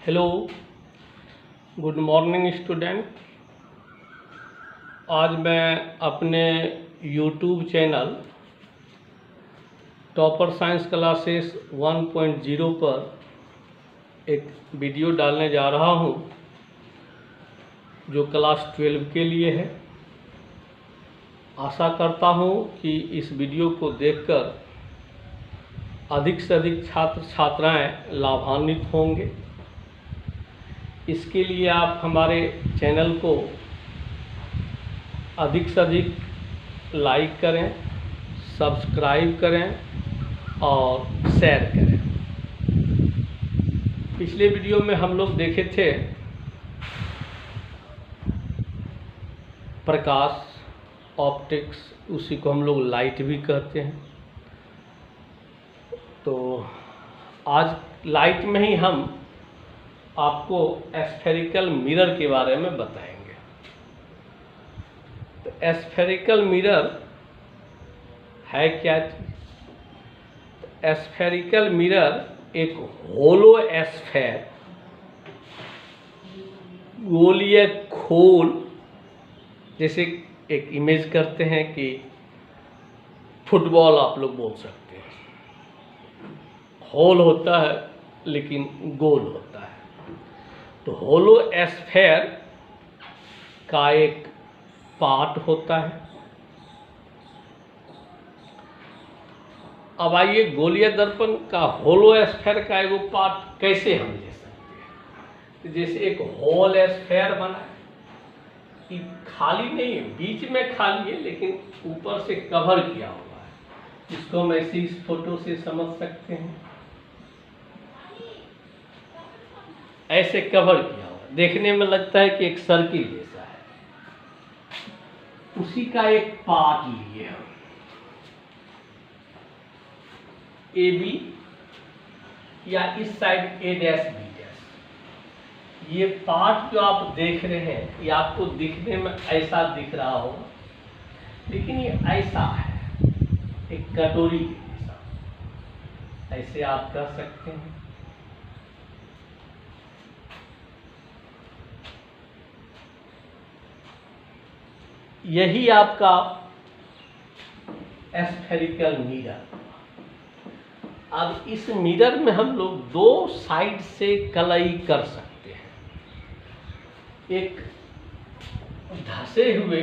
Hello, good morning student. आज मैं अपने YouTube channel topper science classes 1.0 पर एक वीडियो डालने जा रहा हूं जो क्लास 12 के लिए है। आशा करता हूं कि इस वीडियो को देखकर अधिक से अधिक छात्र छात्राएं लाभान्वित होंगे। इसके लिए आप हमारे चैनल को अधिक से अधिक लाइक करें, सब्सक्राइब करें और शेयर करें। पिछले वीडियो में हम लोग देखे थे प्रकाश, ऑप्टिक्स, उसी को हम लोग लाइट भी कहते हैं। तो आज लाइट में ही हम आपको स्फेरिकल मिरर के बारे में बताएंगे। तो स्फेरिकल मिरर है क्या चीज? स्फेरिकल मिरर एक होलो स्फेयर, गोलीय खोल, जैसे एक इमेज करते हैं कि फुटबॉल आप लोग बोल सकते हैं, होल होता है लेकिन गोल होता है। तो होलो स्फेयर का एक पार्ट होता है। अब आइए, गोलीय दर्पण का होलो स्फेयर का एगो पार्ट कैसे हम ले सकते हैं। तो जैसे एक होल स्फेयर बना, कि खाली नहीं है, बीच में खाली है लेकिन ऊपर से कवर किया हुआ है। इसको हम ऐसे इस फोटो से समझ सकते हैं, ऐसे कवर किया हुआ, देखने में लगता है कि एक सर्किल जैसा है। उसी का एक पार्ट लिए हम ए बी, या इस साइड ए डैश बी डैश। ये पार्ट जो आप देख रहे हैं, ये आपको दिखने में ऐसा दिख रहा होगा, लेकिन ये ऐसा है, एक कटोरी के जैसा, ऐसे आप कह सकते हैं। यही आपका स्फेरिकल मिरर। अब इस मिरर में हम लोग दो साइड से कलई कर सकते हैं। एक धसे हुए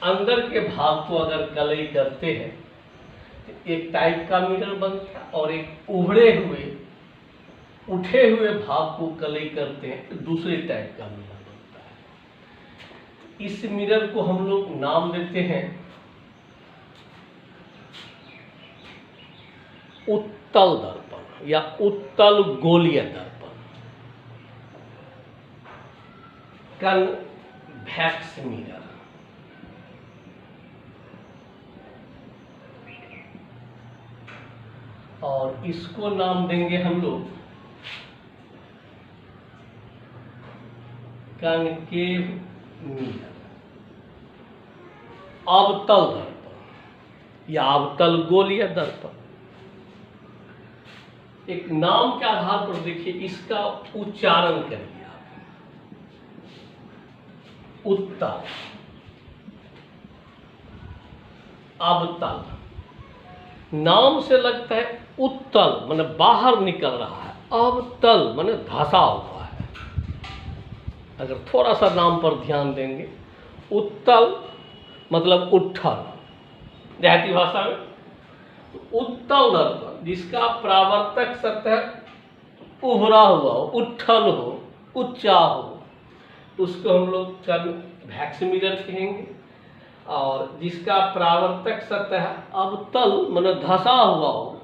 अंदर के भाग को अगर कलई करते हैं तो एक टाइप का मिरर बनता है, और एक उभरे हुए उठे हुए भाग को कलई करते हैं तो दूसरे टाइप का मिरर बनता है। इस मिरर को हम लोग नाम देते हैं उत्तल दर्पण या उत्तल गोलीय दर्पण, कन्वेक्स मिरर। और इसको नाम देंगे हम लोग कनकेव मिरर, अवतल दर्पण या अवतल गोलीय दर्पण। एक नाम के आधार पर देखिए, इसका उच्चारण करिए आप, उत्तल, अवतल। नाम से लगता है उत्तल माने बाहर निकल रहा है, अवतल माने धंसा हुआ है। अगर थोड़ा सा नाम पर ध्यान देंगे, उत्तल मतलब उठल, देहाती भाषा में। उत्तल दर्पण जिसका परावर्तक सतह उभरा हुआ हो, उठल हो, ऊंचा हो, उसको हम लोग कन्वेक्स मिरर कहेंगे। और जिसका परावर्तक सतह अवतल माने धंसा हुआ हो,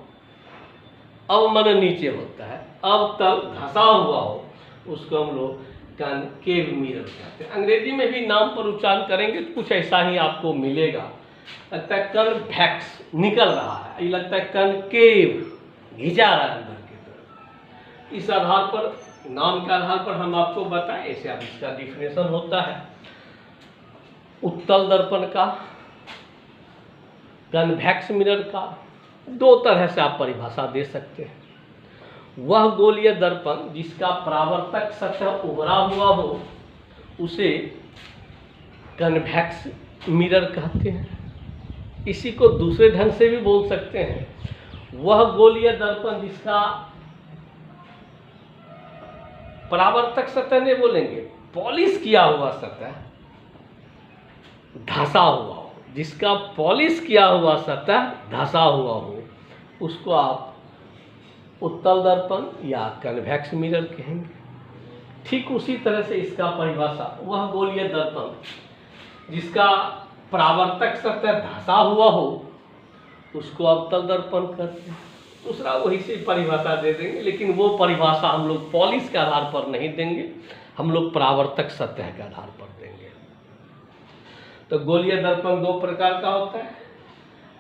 अब माने नीचे होता है, अवतल धंसा हुआ हो, उसको हम लोग कनकेव मिरर कहते हैं। अंग्रेजी में भी नाम पर उच्चारण करेंगे तो कुछ ऐसा ही आपको मिलेगा। लगता है कन्वेक्स निकल रहा है, ये लगता है कनकेव घिंचा रहा है अंदर की तरफ। इस आधार पर, नाम के आधार पर हम आपको बताएं, ऐसे अब इसका डिफिनेशन होता है। उत्तल दर्पण का, कन्वेक्स मिरर का दो तरह से आप परिभाषा दे सकते हैं। वह गोलीय दर्पण जिसका परावर्तक सतह उभरा हुआ हो उसे कन्वेक्स मिरर कहते हैं। इसी को दूसरे ढंग से भी बोल सकते हैं, वह गोलीय दर्पण जिसका परावर्तक सतह नहीं बोलेंगे, पॉलिश किया हुआ सतह, धंसा हुआ हो, जिसका पॉलिश किया हुआ सतह धंसा हुआ हो, उसको आप उत्तल दर्पण या कन्वेक्स मिरर कहेंगे। ठीक उसी तरह से इसका परिभाषा, वह गोलीय दर्पण जिसका परावर्तक सतह धंसा हुआ हो उसको अवतल दर्पण कहते हैं। दूसरा वही से परिभाषा दे देंगे, लेकिन वो परिभाषा हम लोग पॉलिश के आधार पर नहीं देंगे, हम लोग परावर्तक सतह के आधार पर देंगे। तो गोलीय दर्पण दो प्रकार का होता है,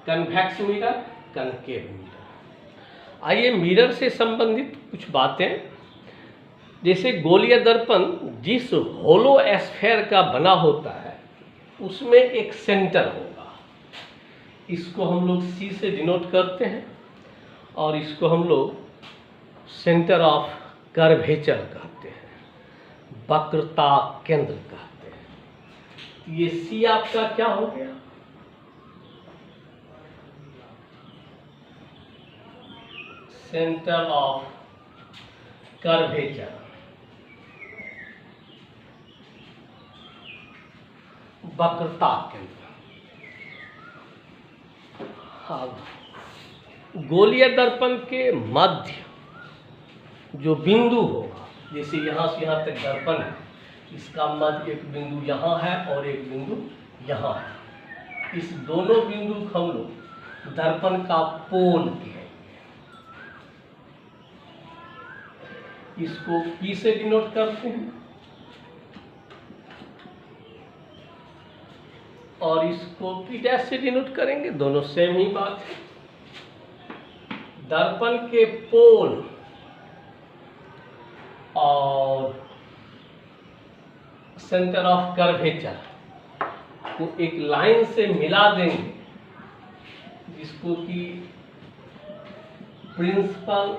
कन्वेक्स मिरर, कनकेव मिरर। आइए मिरर से संबंधित कुछ बातें, जैसे गोलीय दर्पण जिस होलो स्फीयर का बना होता है उसमें एक सेंटर होगा, इसको हम लोग C से डिनोट करते हैं और इसको हम लोग सेंटर ऑफ कर्वेचर कहते हैं, वक्रता केंद्र कहते हैं। ये C आपका क्या हो गया, सेंटर ऑफ कर्वेचर, वक्रता केंद्र। अब गोलीय दर्पण के मध्य जो बिंदु होगा, जैसे यहाँ से यहाँ तक दर्पण है, इसका मध्य एक बिंदु यहाँ है और एक बिंदु यहाँ है। इस दोनों बिंदु को हम लोग दर्पण का पोल कहेंगे। इसको P से डिनोट करते हैं और इसको P' से डिनोट करेंगे, दोनों सेम ही बात है। दर्पण के पोल और सेंटर ऑफ कर्वेचर को एक लाइन से मिला देंगे, जिसको कि प्रिंसिपल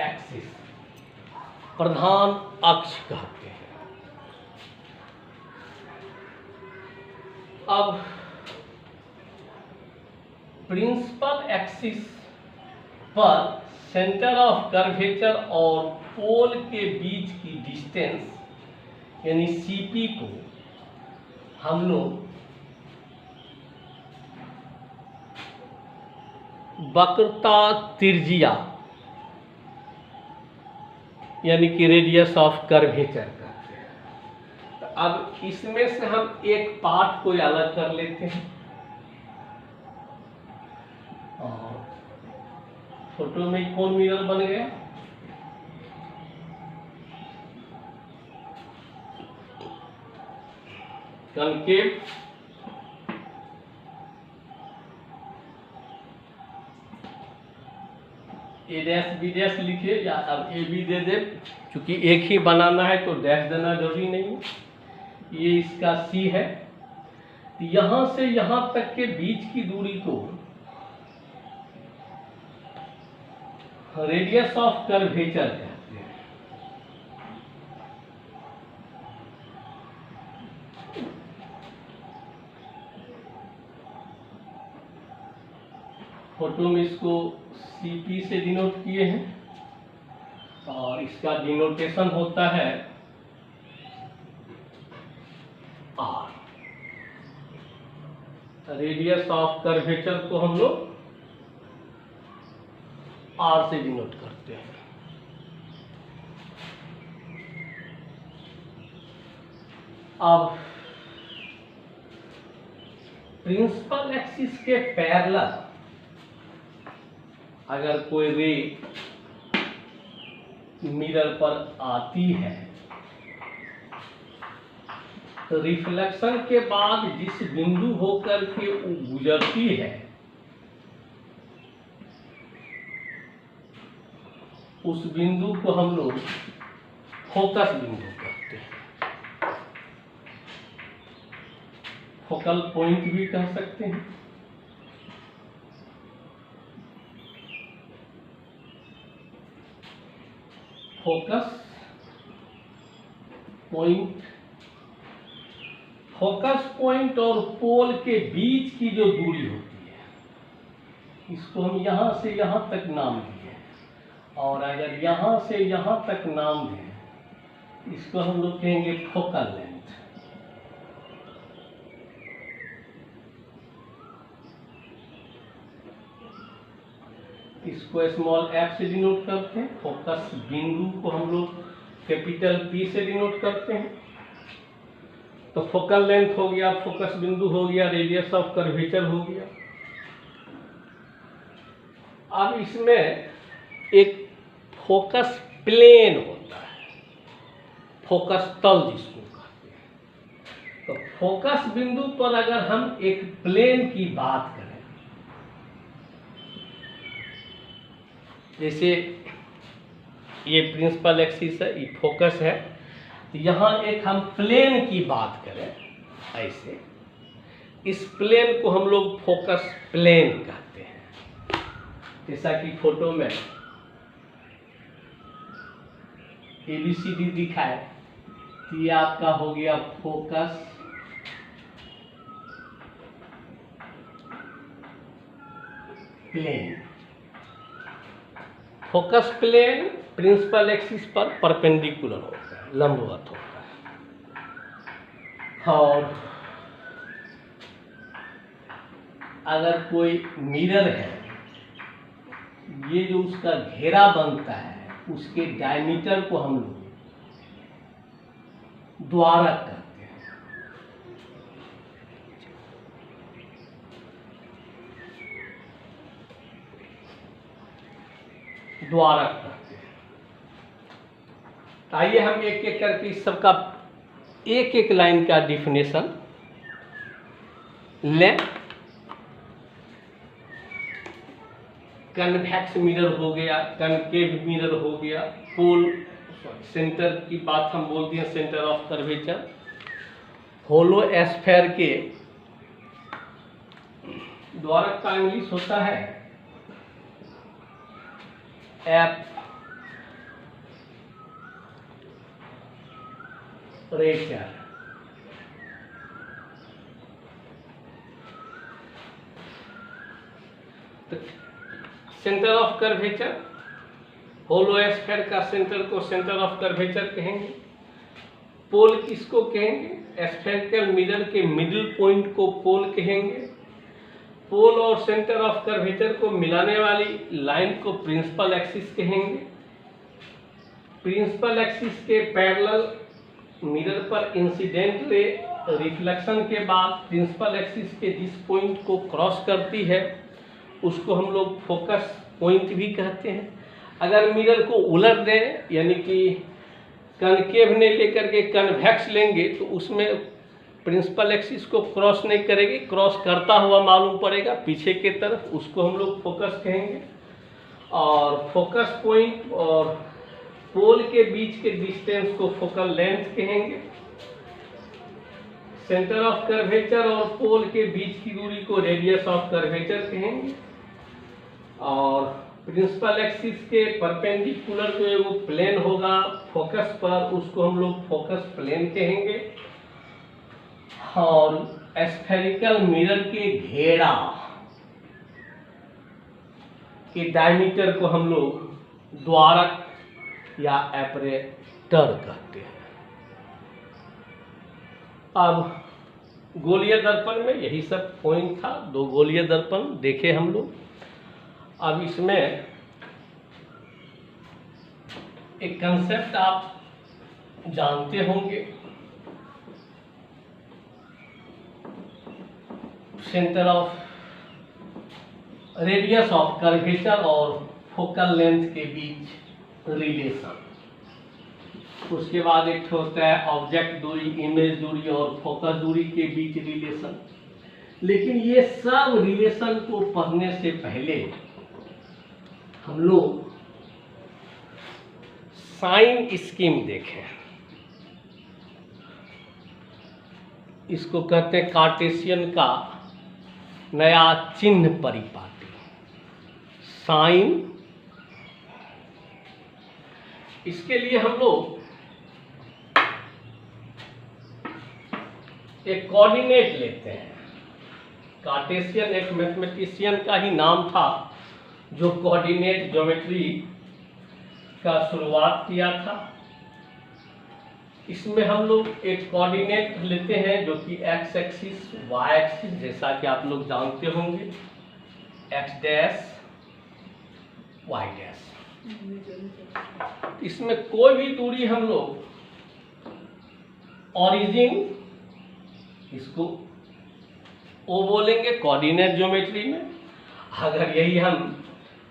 एक्सिस, प्रधान अक्ष कहते हैं। अब प्रिंसिपल एक्सिस पर सेंटर ऑफ कर्वेचर और पोल के बीच की डिस्टेंस यानी CP को हम लोग वक्रता त्रिज्या यानी कि रेडियस ऑफ कर्वेचर कहते हैं। तो अब इसमें से हम एक पार्ट को अलग कर लेते हैं और फोटो में कौन मिरर बन गया, कनकेव A' B' लिखिए या अब AB दे दे, क्योंकि एक ही बनाना है तो डैश देना जरूरी नहीं है। ये इसका C है, यहां से यहां तक के बीच की दूरी को रेडियस ऑफ कर्वेचर कहते हैं। फोटो में इसको CP से डिनोट किए हैं और इसका डिनोटेशन होता है R। रेडियस ऑफ कर्वेचर को हम लोग R से डिनोट करते हैं। अब प्रिंसिपल एक्सिस के पैरेलल अगर कोई रे मिरर पर आती है तो रिफ्लेक्शन के बाद जिस बिंदु होकर के वो गुजरती है उस बिंदु को हम लोग फोकस बिंदु कहते हैं, फोकल पॉइंट भी कह सकते हैं। फोकस पॉइंट, फोकस पॉइंट और पोल के बीच की जो दूरी होती है इसको हम यहाँ से यहाँ तक नाम दिए, और अगर यहाँ से यहाँ तक नाम दें इसको हम लोग कहेंगे फोकल लेंथ। इसको स्मॉल f से डिनोट करते हैं, फोकस बिंदु को हम लोग कैपिटल P से डिनोट करते हैं। तो फोकल लेंथ हो गया, फोकस बिंदु हो गया, रेडियस ऑफ कर्वेचर हो गया। अब इसमें एक फोकस प्लेन होता है, फोकस तल जिसको कहते हैं। तो फोकस बिंदु पर अगर हम एक प्लेन की बात करें, जैसे ये प्रिंसिपल एक्सिस है, ये फोकस है, तो यहाँ एक हम प्लेन की बात करें ऐसे, इस प्लेन को हम लोग फोकस प्लेन कहते हैं। जैसा कि फोटो में ABCD दिखाए, तो ये आपका हो गया focus plane. Focus plane principal axis पर परपेंडिकुलर होता है, लंबवत होता है। और अगर कोई मिरर है, ये जो उसका घेरा बनता है उसके डायमीटर को हम लोग द्वारक कहते हैं। द्वारक कहते हैं। आइए हम एक एक करके इस सबका एक एक लाइन का डिफिनेशन लें। कन्वेक्स मिरर हो गया, कनकेव मिरर हो गया, पोल सेंटर की बात हम बोलते हैं, centre of curvature. Hollow a sphere के द्वारक का इंग्लिश होता है एपरेचर। तो centre of curvature, hollow a sphere का सेंटर को सेंटर ऑफ कर्वेचर कहेंगे। पोल किसको कहेंगे? एस्फेरिकल मिरर के मिडिल पॉइंट को पोल कहेंगे। पोल और सेंटर ऑफ कर्वेचर को मिलाने वाली लाइन को प्रिंसिपल एक्सिस कहेंगे। प्रिंसिपल एक्सिस के पैरेलल मिरर पर इंसिडेंट रे रिफ्लेक्शन के बाद प्रिंसिपल एक्सिस के जिस पॉइंट को क्रॉस करती है उसको हम लोग फोकस पॉइंट भी कहते हैं। अगर मिरर को उलट दें, यानी कि कनकेव ने लेकर के कन्वेक्स लेंगे, तो उसमें प्रिंसिपल एक्सिस को क्रॉस नहीं करेगी, क्रॉस करता हुआ मालूम पड़ेगा पीछे के तरफ, उसको हम लोग फोकस कहेंगे। और फोकस पॉइंट और पोल के बीच के डिस्टेंस को फोकल लेंथ कहेंगे। सेंटर ऑफ कर्वेचर और पोल के बीच की दूरी को रेडियस ऑफ कर्वेचर कहेंगे। और प्रिंसिपल एक्सिस के परपेंडिकुलर जो है वो प्लेन होगा फोकस पर, उसको हम लोग फोकस प्लेन कहेंगे। और एस्फेरिकल मिरर के घेरा के डायमीटर को हम लोग द्वारक या एपरेटर कहते हैं। अब गोलीय दर्पण में यही सब पॉइंट था, दो गोलीय दर्पण देखे हम लोग। अब इसमें एक कंसेप्ट आप जानते होंगे, centre of radius of curvature और फोकल लेंथ के बीच रिलेशन। उसके बाद एक होता है ऑब्जेक्ट दूरी, इमेज दूरी और फोकस दूरी के बीच रिलेशन। लेकिन ये सब रिलेशन को पढ़ने से पहले हम लोग साइन स्कीम देखें। इसको कहते हैं कार्टेशियन का नया चिन्ह परिपाटी। साइन इसके लिए हम लोग एक कोऑर्डिनेट लेते हैं। कार्टेशियन एक मैथमेटिशियन का ही नाम था जो कोऑर्डिनेट ज्योमेट्री का शुरुआत किया था। इसमें हम लोग एक कोऑर्डिनेट लेते हैं जो कि एक्स एक्सिस, वाई एक्सिस, जैसा कि आप लोग जानते होंगे, एक्स डैश वाई डैश। इसमें कोई भी दूरी हम लोग ओरिजिन, इसको ओ बोलेंगे कोऑर्डिनेट ज्योमेट्री में। अगर यही हम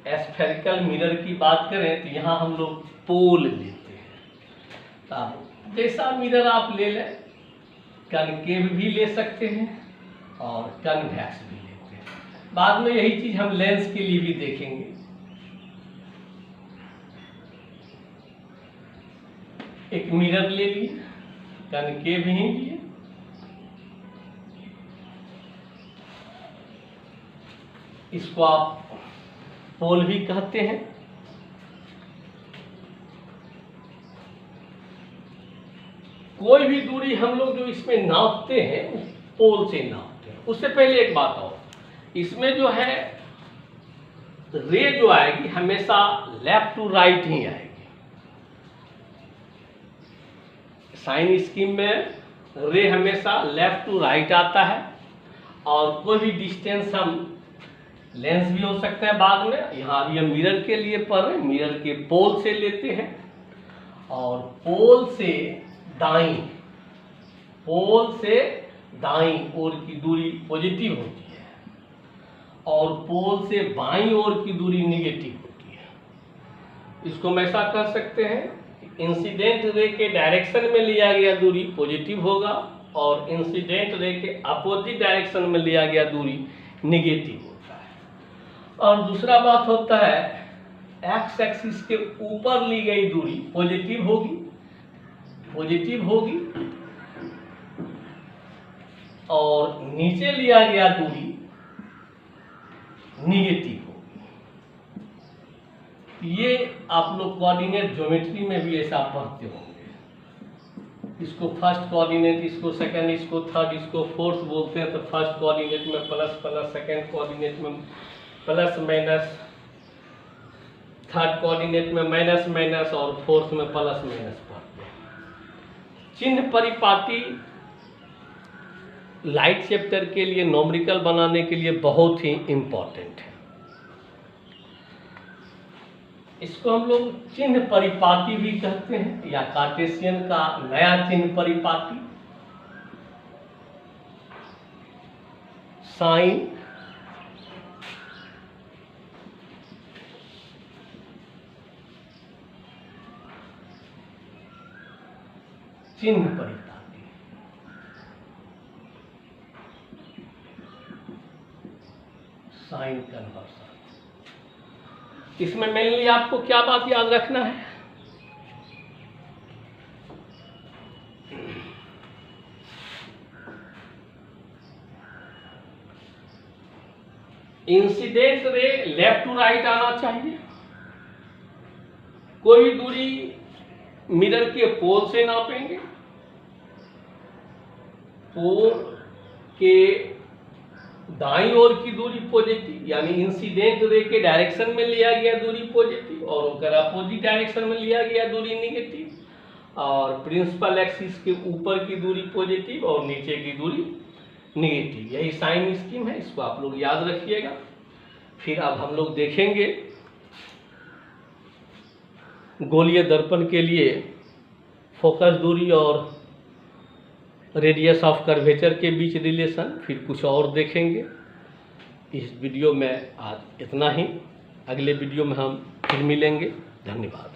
स्फेरिकल मिरर की बात करें तो यहाँ हम लोग पोल लेते हैं। तो जैसा मिरर आप ले लें, कनकेव भी ले सकते हैं और कन्वेक्स भी लेते हैं। बाद में यही चीज हम लेंस के लिए भी देखेंगे। एक मिरर ले लिए, कनकेव ही लिए, इसको आप पोल भी कहते हैं। कोई भी दूरी हम लोग जो इसमें नापते हैं पोल से नापते हैं। उससे पहले एक बात और, इसमें जो है रे जो आएगी हमेशा लेफ्ट टू राइट ही आएगी। साइन स्कीम में रे हमेशा लेफ्ट टू राइट आता है। और कोई भी डिस्टेंस हम लेंस भी हो सकता है बाद में। यहाँ अभी हम मिरर के लिए पढ़ रहे हैं, मिरर के पोल से लेते हैं और पोल से दाईं ओर की दूरी पॉजिटिव होती है और पोल से बाईं ओर की दूरी निगेटिव होती है। इसको हम ऐसा कर सकते हैं, इंसिडेंट रे के डायरेक्शन में लिया गया दूरी पॉजिटिव होगा और इंसिडेंट रे के अपोजिट डायरेक्शन में लिया गया दूरी निगेटिव होता है। और दूसरा बात होता है, एक्स एक्सिस के ऊपर ली गई दूरी पॉजिटिव होगी और नीचे लिया गया दूरी निगेटिव होगी। ये आप लोग कोऑर्डिनेट ज्योमेट्री में भी ऐसा पढ़ते होंगे। इसको फर्स्ट कोऑर्डिनेट, इसको सेकंड, इसको थर्ड, इसको फोर्थ बोलते हैं। तो फर्स्ट कोऑर्डिनेट में प्लस प्लस, सेकंड कोऑर्डिनेट में प्लस माइनस, थर्ड कोऑर्डिनेट में माइनस माइनस और फोर्थ में प्लस माइनस पढ़ते हैं। चिन्ह परिपाटी लाइट चैप्टर के लिए नॉमरिकल बनाने के लिए बहुत ही इम्पोर्टेंट है। इसको हम लोग चिन्ह परिपाटी भी कहते हैं या कार्टेशियन का नया चिन्ह परिपाटी। साइन, चिन्ह परिपाटी, साइन कन्वर्सन। इसमें मेनली आपको क्या बात याद रखना है, incident ray left to right आना चाहिए। कोई भी दूरी मिरर के पोल से नापेंगे, पोल के दाईं ओर की दूरी पॉजिटिव, यानी इंसिडेंट रे के डायरेक्शन में लिया गया दूरी पॉजिटिव और उसका अपोजिट डायरेक्शन में लिया गया दूरी निगेटिव। और प्रिंसिपल एक्सिस के ऊपर की दूरी पॉजिटिव और नीचे की दूरी निगेटिव। यही साइन स्कीम है, इसको आप लोग याद रखिएगा। फिर अब हम लोग देखेंगे गोलीय दर्पण के लिए फोकस दूरी और रेडियस ऑफ कर्वेचर के बीच रिलेशन, फिर कुछ और देखेंगे। इस वीडियो में आज इतना ही, अगले वीडियो में हम फिर मिलेंगे। धन्यवाद।